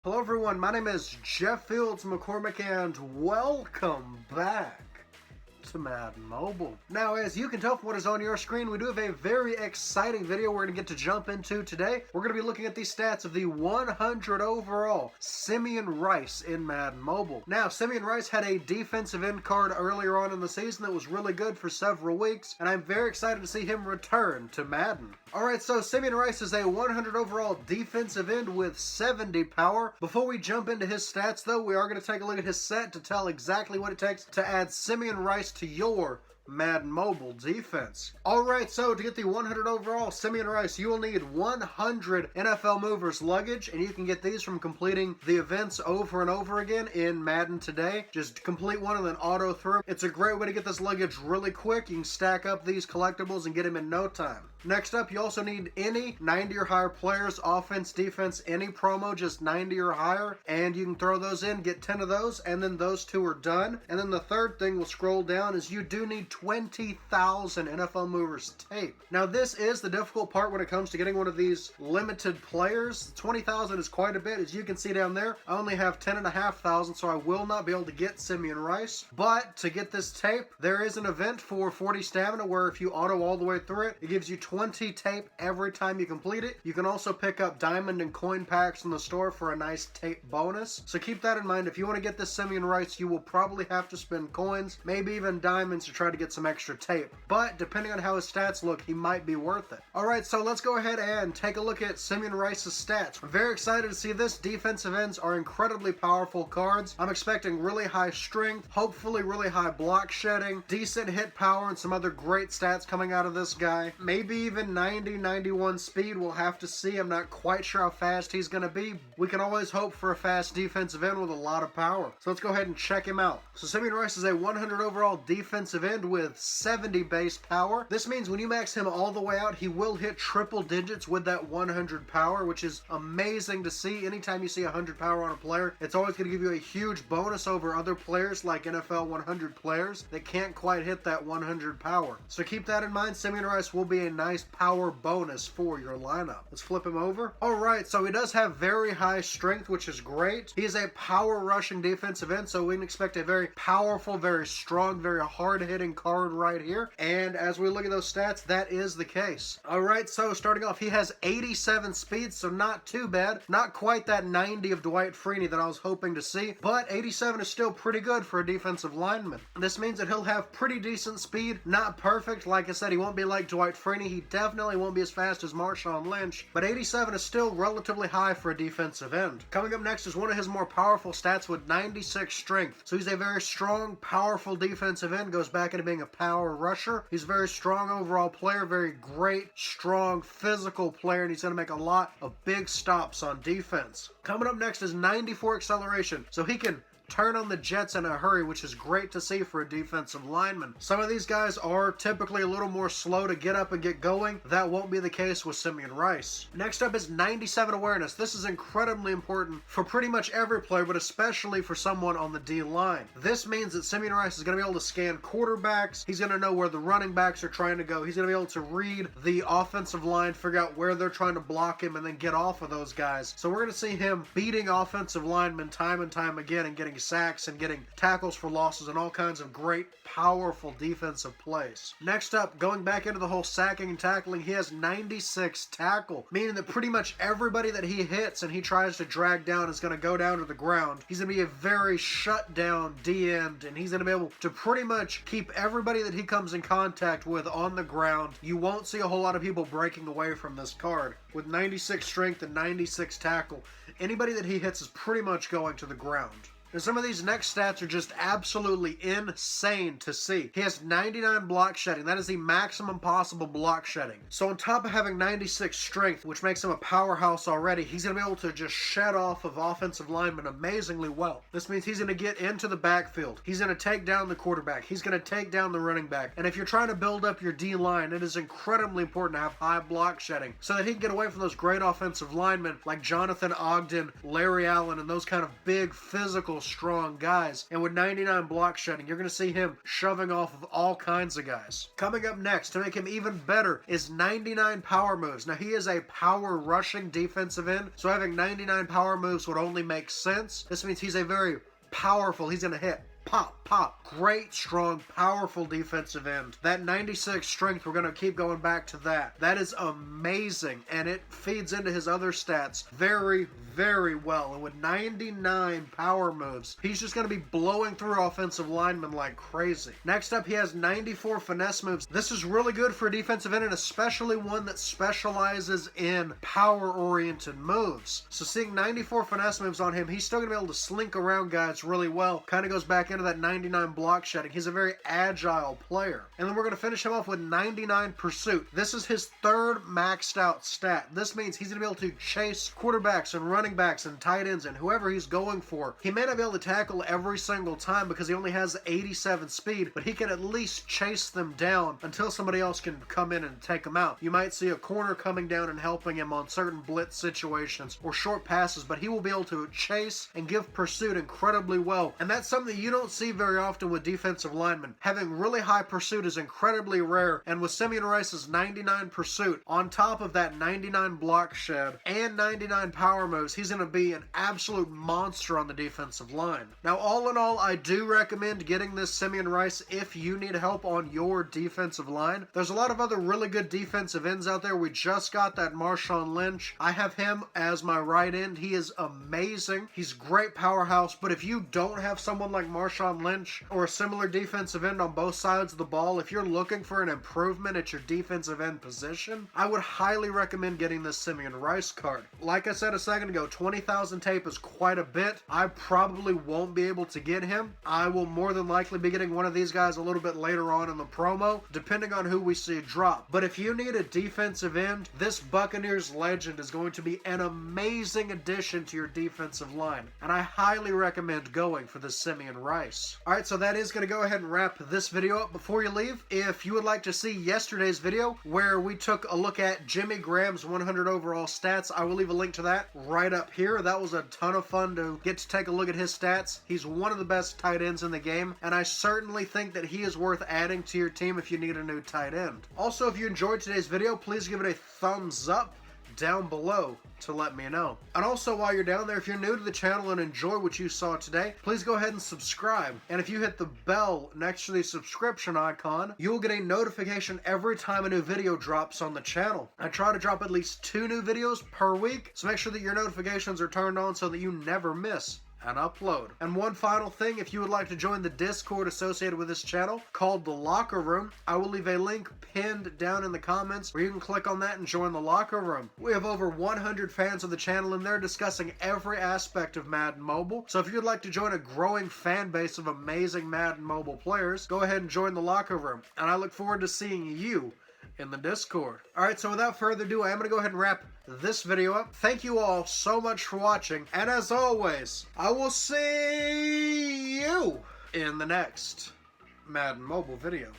Hello everyone, my name is Jeff Fields McCormick and welcome back to Madden Mobile. Now, as you can tell from what is on your screen, we do have a very exciting video we're going to get to jump into today. We're going to be looking at the stats of the 100 overall Simeon Rice in Madden Mobile. Now, Simeon Rice had a defensive end card earlier on in the season that was really good for several weeks, and I'm very excited to see him return to Madden. Alright, so Simeon Rice is a 100 overall defensive end with 70 power. Before we jump into his stats, though, we are going to take a look at his set to tell exactly what it takes to add Simeon Rice to your Madden Mobile defense. Alright, so to get the 100 overall Simeon Rice, you will need 100 NFL Movers luggage, and you can get these from completing the events over and over again in Madden today. Just complete one and then auto through. It's a great way to get this luggage really quick. You can stack up these collectibles and get them in no time. Next up, you also need any 90 or higher players, offense, defense, any promo, just 90 or higher, and you can throw those in, get 10 of those, and then those two are done. And then the third thing we'll scroll down is you do need 20,000 NFL Movers tape. Now, this is the difficult part when it comes to getting one of these limited players. 20,000 is quite a bit. As you can see down there, I only have 10,500, so I will not be able to get Simeon Rice. But to get this tape, there is an event for 40 stamina where if you auto all the way through it, it gives you 20 tape every time you complete it. You can also pick up diamond and coin packs in the store for a nice tape bonus. So keep that in mind. If you want to get this Simeon Rice, you will probably have to spend coins, maybe even diamonds to try to get some extra tape. But depending on how his stats look, he might be worth it. Alright, so let's go ahead and take a look at Simeon Rice's stats. I'm very excited to see this. Defensive ends are incredibly powerful cards. I'm expecting really high strength, hopefully really high block shedding, decent hit power, and some other great stats coming out of this guy. Maybe even 90, 91 speed. We'll have to see. I'm not quite sure how fast he's going to be. We can always hope for a fast defensive end with a lot of power. So let's go ahead and check him out. So Simeon Rice is a 100 overall defensive end with 70 base power. This means when you max him all the way out, he will hit triple digits with that 100 power, which is amazing to see. Anytime you see 100 power on a player, it's always going to give you a huge bonus over other players like NFL 100 players that can't quite hit that 100 power. So keep that in mind. Simeon Rice will be a nice power bonus for your lineup. Let's flip him over. Alright, so he does have very high strength, which is great. He is a power rushing defensive end, so we can expect a very powerful, very strong, very hard hitting card right here. And as we look at those stats, that is the case. Alright, so starting off, he has 87 speed, so not too bad. Not quite that 90 of Dwight Freeney that I was hoping to see, but 87 is still pretty good for a defensive lineman. This means that he'll have pretty decent speed. Not perfect. Like I said, he won't be like Dwight Freeney. He definitely won't be as fast as Marshawn Lynch, but 87 is still relatively high for a defensive end. Coming up next is one of his more powerful stats with 96 strength. So he's a very strong, powerful defensive end, goes back into being a power rusher. He's a very strong overall player, very great, strong, physical player, and he's going to make a lot of big stops on defense. Coming up next is 94 acceleration, so he can turn on the jets in a hurry, which is great to see for a defensive lineman. Some of these guys are typically a little more slow to get up and get going. That won't be the case with Simeon Rice. Next up is 97 awareness. This is incredibly important for pretty much every player, but especially for someone on the D-line. This means that Simeon Rice is going to be able to scan quarterbacks. He's going to know where the running backs are trying to go. He's going to be able to read the offensive line, figure out where they're trying to block him, and then get off of those guys. So we're going to see him beating offensive linemen time and time again and getting sacks and getting tackles for losses and all kinds of great, powerful defensive plays. Next up, going back into the whole sacking and tackling, he has 96 tackle, meaning that pretty much everybody that he hits and he tries to drag down is going to go down to the ground. He's going to be a very shut down D-end, and he's going to be able to pretty much keep everybody that he comes in contact with on the ground. You won't see a whole lot of people breaking away from this card. With 96 strength and 96 tackle, anybody that he hits is pretty much going to the ground. And some of these next stats are just absolutely insane to see. He has 99 block shedding. That is the maximum possible block shedding. So on top of having 96 strength, which makes him a powerhouse already, he's going to be able to just shed off of offensive linemen amazingly well. This means he's going to get into the backfield. He's going to take down the quarterback. He's going to take down the running back. And if you're trying to build up your D-line, it is incredibly important to have high block shedding so that he can get away from those great offensive linemen like Jonathan Ogden, Larry Allen, and those kind of big physical physical, strong guys. And with 99 block shedding, you're going to see him shoving off of all kinds of guys. Coming up next, to make him even better, is 99 power moves. Now, he is a power rushing defensive end, so having 99 power moves would only make sense. This means he's a very powerful, he's going to hit pop, pop. Great, strong, powerful defensive end. That 96 strength, we're going to keep going back to that. That is amazing, and it feeds into his other stats very, very well. And with 99 power moves, he's just going to be blowing through offensive linemen like crazy. Next up, he has 94 finesse moves. This is really good for a defensive end, and especially one that specializes in power-oriented moves. So seeing 94 finesse moves on him, he's still going to be able to slink around guys really well. Kind of goes back into that 99 block shedding. He's a very agile player. And then we're going to finish him off with 99 pursuit. This is his third maxed out stat. This means he's going to be able to chase quarterbacks and running backs and tight ends and whoever he's going for. He may not be able to tackle every single time because he only has 87 speed, but he can at least chase them down until somebody else can come in and take them out. You might see a corner coming down and helping him on certain blitz situations or short passes, but he will be able to chase and give pursuit incredibly well. And that's something that you don't see very often with defensive linemen. Having really high pursuit is incredibly rare, and with Simeon Rice's 99 pursuit, on top of that 99 block shed and 99 power moves, he's going to be an absolute monster on the defensive line. Now, all in all, I do recommend getting this Simeon Rice if you need help on your defensive line. There's a lot of other really good defensive ends out there. We just got that Marshawn Lynch. I have him as my right end. He is amazing. He's great powerhouse, but if you don't have someone like Marshawn Lynch or a similar defensive end on both sides of the ball, if you're looking for an improvement at your defensive end position, I would highly recommend getting this Simeon Rice card. Like I said a second ago, 20,000 tape is quite a bit. I probably won't be able to get him. I will more than likely be getting one of these guys a little bit later on in the promo, depending on who we see drop. But if you need a defensive end, this Buccaneers legend is going to be an amazing addition to your defensive line, and I highly recommend going for the Simeon Rice. Alright, so that is going to go ahead and wrap this video up. Before you leave, if you would like to see yesterday's video where we took a look at Jimmy Graham's 100 overall stats, I will leave a link to that right up here. That was a ton of fun to get to take a look at his stats. He's one of the best tight ends in the game, and I certainly think that he is worth adding to your team if you need a new tight end. Also, if you enjoyed today's video, please give it a thumbs up down below to let me know. And also, while you're down there, if you're new to the channel and enjoy what you saw today, please go ahead and subscribe. And if you hit the bell next to the subscription icon, you'll get a notification every time a new video drops on the channel. I try to drop at least 2 new videos per week, so make sure that your notifications are turned on so that you never miss an upload. And one final thing, if you would like to join the Discord associated with this channel called The Locker Room, I will leave a link pinned down in the comments where you can click on that and join the Locker Room. We have over 100 fans of the channel and they're discussing every aspect of Madden Mobile. So if you'd like to join a growing fan base of amazing Madden Mobile players, go ahead and join the Locker Room. And I look forward to seeing you in the Discord. Alright, so without further ado, I am going to go ahead and wrap this video up. Thank you all so much for watching, and as always, I will see you in the next Madden Mobile video.